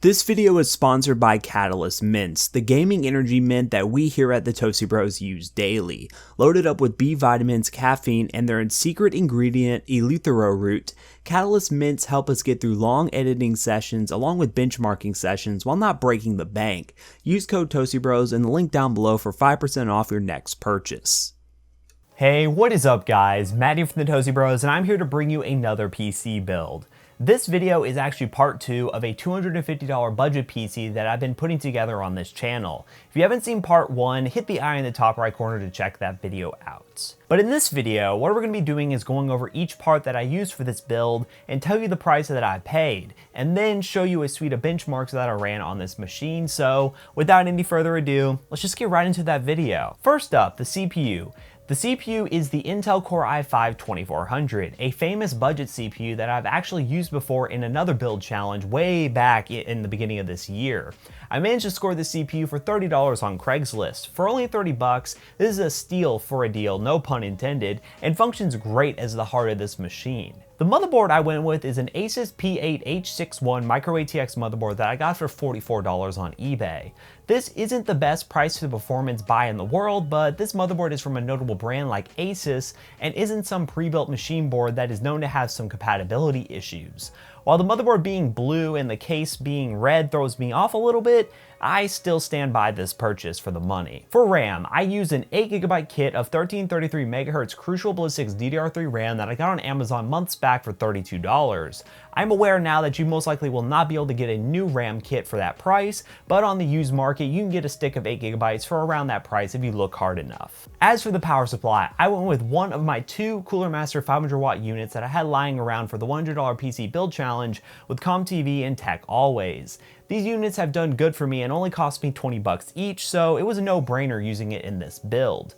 This video is sponsored by Catalyst Mints, the gaming energy mint that we here at the Toasty Bros use daily. Loaded up with B vitamins, caffeine, and their secret ingredient, eleuthero root, Catalyst Mints help us get through long editing sessions along with benchmarking sessions while not breaking the bank. Use code Toasty Bros in the link down below for 5% off your next purchase. Hey, what is up guys? Matt here from the Toasty Bros, and I'm here to bring you another PC build. This video is actually part 2 of a $250 budget PC that I've been putting together on this channel. If you haven't seen part 1, hit the eye in the top right corner to check that video out. But in this video, what we're going to be doing is going over each part that I used for this build and tell you the price that I paid, and then show you a suite of benchmarks that I ran on this machine. So without any further ado, let's just get right into that video. First up, the CPU. The CPU is the Intel Core i5-2400, a famous budget CPU that I've actually used before in another build challenge way back in the beginning of this year. I managed to score the CPU for $30 on Craigslist. For only 30 bucks, this is a steal for a deal, no pun intended, and functions great as the heart of this machine. The motherboard I went with is an ASUS P8H61 Micro ATX motherboard that I got for $44 on eBay. This isn't the best price to performance buy in the world, but this motherboard is from a notable brand like ASUS and isn't some pre-built machine board that is known to have some compatibility issues. While the motherboard being blue and the case being red throws me off a little bit, I still stand by this purchase for the money. For RAM, I used an 8GB kit of 1333MHz Crucial Ballistix DDR3 RAM that I got on Amazon months back for $32. I'm aware now that you most likely will not be able to get a new RAM kit for that price, but on the used market you can get a stick of 8GB for around that price if you look hard enough. As for the power supply, I went with one of my two Coolermaster 500W units that I had lying around for the $100 PC build challenge with ComTV and Tech Always. These units have done good for me and only cost me 20 bucks each, so it was a no-brainer using it in this build.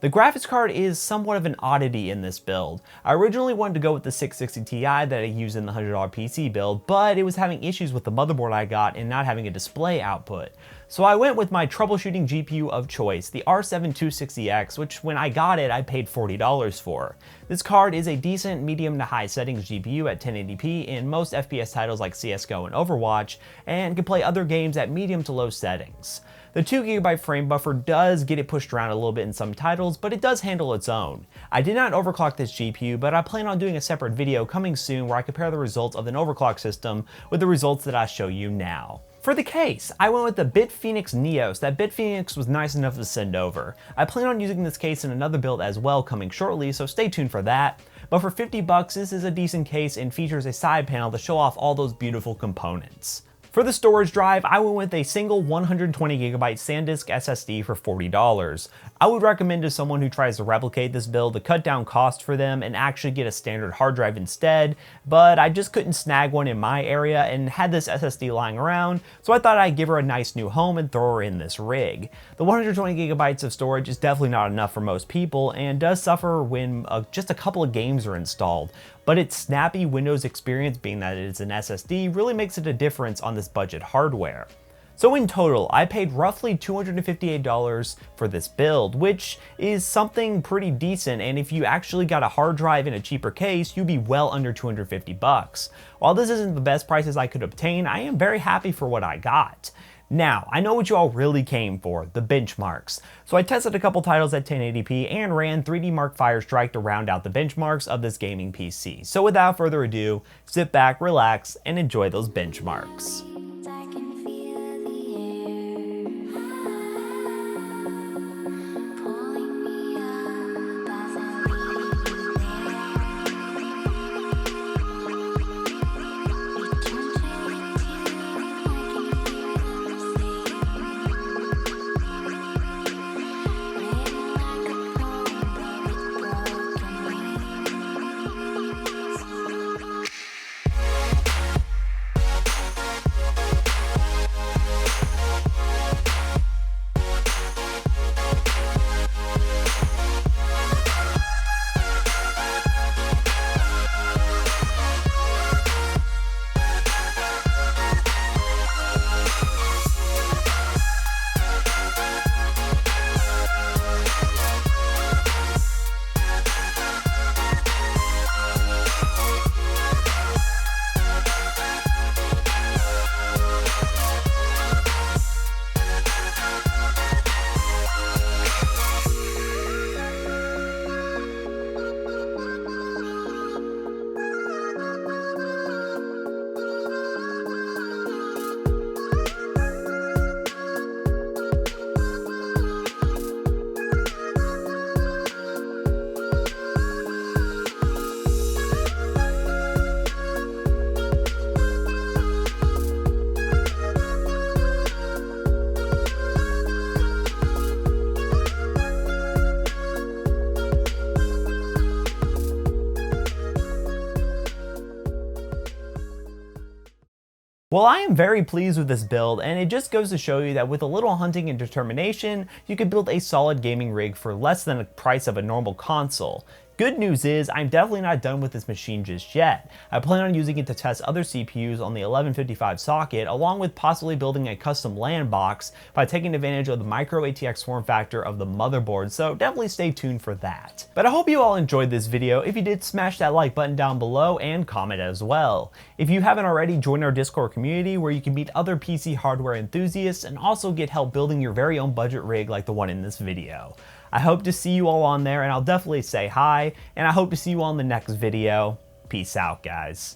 The graphics card is somewhat of an oddity in this build. I originally wanted to go with the 660 Ti that I used in the $100 PC build, but it was having issues with the motherboard I got and not having a display output. So I went with my troubleshooting GPU of choice, the R7 260X, which when I got it, I paid $40 for. This card is a decent medium to high settings GPU at 1080p in most FPS titles like CSGO and Overwatch, and can play other games at medium to low settings. The 2GB frame buffer does get it pushed around a little bit in some titles, but it does handle its own. I did not overclock this GPU, but I plan on doing a separate video coming soon where I compare the results of an overclock system with the results that I show you now. For the case, I went with the Bitfenix Neos that Bitfenix was nice enough to send over. I plan on using this case in another build as well coming shortly, so stay tuned for that. But for 50 bucks, this is a decent case and features a side panel to show off all those beautiful components. For the storage drive, I went with a single 120GB Sandisk SSD for $40. I would recommend to someone who tries to replicate this build to cut down cost for them and actually get a standard hard drive instead, but I just couldn't snag one in my area and had this SSD lying around, so I thought I'd give her a nice new home and throw her in this rig. The 120GB of storage is definitely not enough for most people and does suffer when just a couple of games are installed, but its snappy Windows experience, being that it is an SSD, really makes it a difference on this budget hardware. So in total, I paid roughly $258 for this build, which is something pretty decent, and if you actually got a hard drive in a cheaper case, you'd be well under 250 bucks. While this isn't the best prices I could obtain, I am very happy for what I got. Now, I know what you all really came for, the benchmarks. So I tested a couple titles at 1080p and ran 3D Mark Firestrike to round out the benchmarks of this gaming PC. So without further ado, sit back, relax, and enjoy those benchmarks. Well, I am very pleased with this build, and it just goes to show you that with a little hunting and determination, you could build a solid gaming rig for less than the price of a normal console. Good news is, I'm definitely not done with this machine just yet. I plan on using it to test other CPUs on the 1155 socket, along with possibly building a custom LAN box by taking advantage of the micro ATX form factor of the motherboard, so definitely stay tuned for that. But I hope you all enjoyed this video. If you did, smash that like button down below and comment as well. If you haven't already, join our Discord community where you can meet other PC hardware enthusiasts and also get help building your very own budget rig like the one in this video. I hope to see you all on there, and I'll definitely say hi, and I hope to see you all in the next video. Peace out, guys.